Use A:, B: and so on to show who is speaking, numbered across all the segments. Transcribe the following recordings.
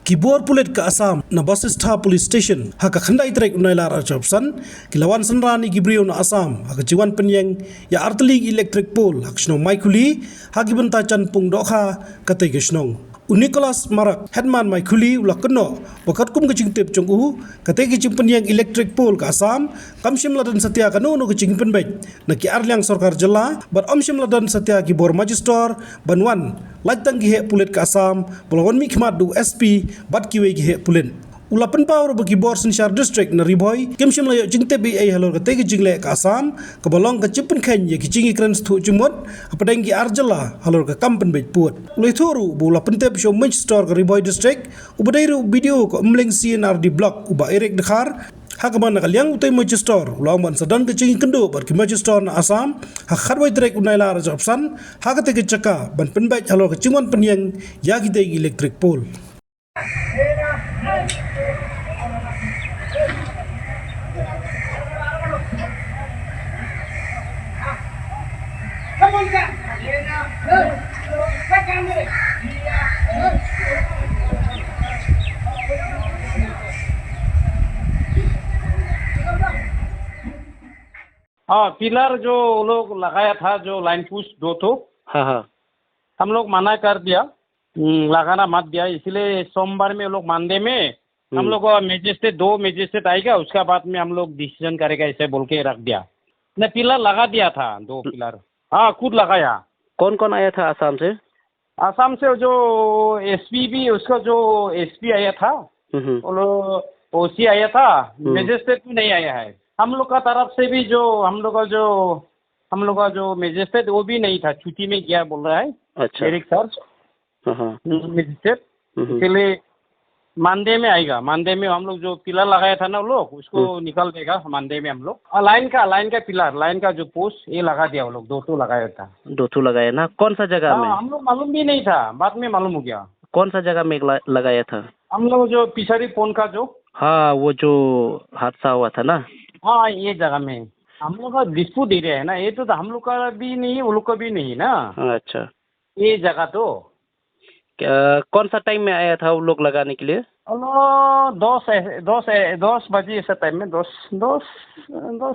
A: Kibor pulit ke Assam na Basistha Police Station haka khandai trek unailar archopsan kilawan sanrani Gibrion na Assam haka jiwan penyeng ya artelig electric pole hak snong Maikuli hagi bentachan pung dokha katai gesnong Nicholas Marak headman Maikuli ulak keno wakat kum kecing tip congku katai kecing penyeng electric pole ke Assam kamshim ladan setia kanu no kecing penbek naki arliang sorkar jela bat omshim ladan setia kibor majistor banwan lajtang gihe pulit ke Assam bolawan mikmat du SP bat kiwe gihe pulit ulapan power bagi bor Sinshar district na riboy kemshim layo jingte bi ai halor kate ki jingle ka Assam ka bolong ka chipen khen ye ki jingi krans thu chumot apadengi arjala halor ka kampen bet puat ulai thoru bu ulapan tep show mench store ka riboy district ubadairu video ko umleng CNR di block uba erek dekhar hakaman nakaliang utay Manchester ulang man sadan ke chingi kendo bar ki Manchester na Assam hakharwai trek unaila rajopsan hakate ke chaka ban penbait halor ke chingon penyeng ya ki tei electric pole
B: हाँ पिलर जो लोग लगाया था जो line push दो तो
C: हाँ
B: हम लोग मना कर दिया लगाना मत दिया इसलिए सोमवार में लोग मानदे में हम लोग मजिस्ट्रेट 2 मजिस्ट्रेट आएगा उसका बाद में हम लोग डिसीजन करेगा ऐसे बोल के रख दिया ने पिलर लगा दिया था 2 पिलर हाँ खुद लगाया
C: कौन कौन आया था आसाम से
B: जो एसपी भी उसका जो एसपी आया था ओसी आया था मजिस्ट्रेट भी नहीं आया है हम लोग का तरफ से भी जो हम लोग का जो मजिस्ट्रेट वो भी नहीं था छुट्टी में गया बोल रहा है
C: अच्छा
B: एरिक सर मजिस्ट्रेट इसलिए मानदे में आएगा मानदे में हम लोग जो पिलर लगाया था ना लोग उसको निकाल देगा मानदे में हम लोग लाइन का पिलर लाइन का जो पोस्ट ये लगा दिया वो लोग 2 तो लगाया था
C: 2 तो लगाया ना कौन सा जगह में
B: हम लोग मालूम भी नहीं था बाद में मालूम हो गया
C: कौन सा जगह में लगाया था
B: हम लोग जो पिछड़ी पोन का जो
C: हाँ वो जो हादसा हुआ था ना
B: हाँ ये जगह में हम लोग का डिस्प्यूट एरिया है ना ये तो हम लोग का भी नहीं वो लोग का भी नहीं ना
C: अच्छा
B: ये जगह तो
C: कौन सा टाइम में आया था वो लोग लगाने के लिए
B: 10 बजे ऐसा टाइम में 10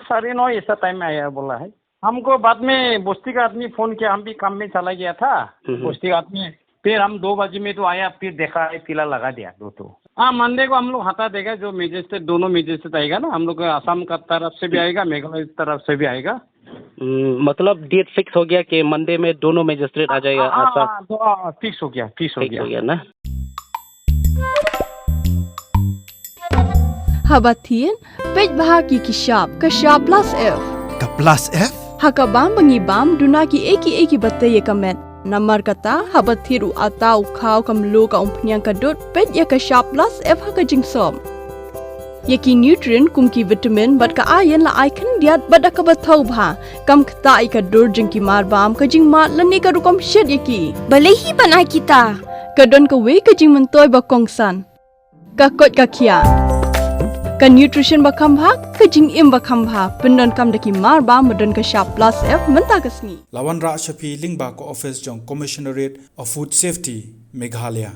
B: साढ़े 9 ऐसा टाइम में आया बोला है हमको बाद में बस्ती का आदमी फोन किया हम भी काम में चला गया था बस्ती का आदमी फिर हम 2 बजे में तो आया फिर देखा है पिलर लगा दिया 2 तो हाँ मंडे को हम लोग हटा देगा जो मजिस्ट्रेट दोनों मजिस्ट्रेट आएगा ना हम लोग आसाम का तरफ से भी आएगा मेघालय की तरफ से भी आएगा
C: मतलब डेट फिक्स हो गया कि मंडे में दोनों मजिस्ट्रेट आ जाएगा
B: फिक्स हो गया
C: ना
D: Habatin, pej bahagi kisap, kasap plus F.
A: ka plus F
D: Hakabam bangibam dunaki eki bataya kamet. Namar kata habathiru atau kau kamlu ka umpnyang kadut pej ya kasap plus F haka jingsom. Yaki nutrient kumki vitamin bat ka ayan la icon diat bat ka bathau bha kam kata ika dur jingki marbam ka jingmat lani ka rukom shed yaki. Balehi banai kita. Kadon ka we ka jingmentoy bakongsan. Ka kot ka kia. Ka nutrition bakam bhag ka jing im bakam bha pendon kam daki mar ba madon ka sharp plus F menta kasni
A: Lawan Ra Shafi Lingba ko office jong Commissionerate of Food Safety Meghalaya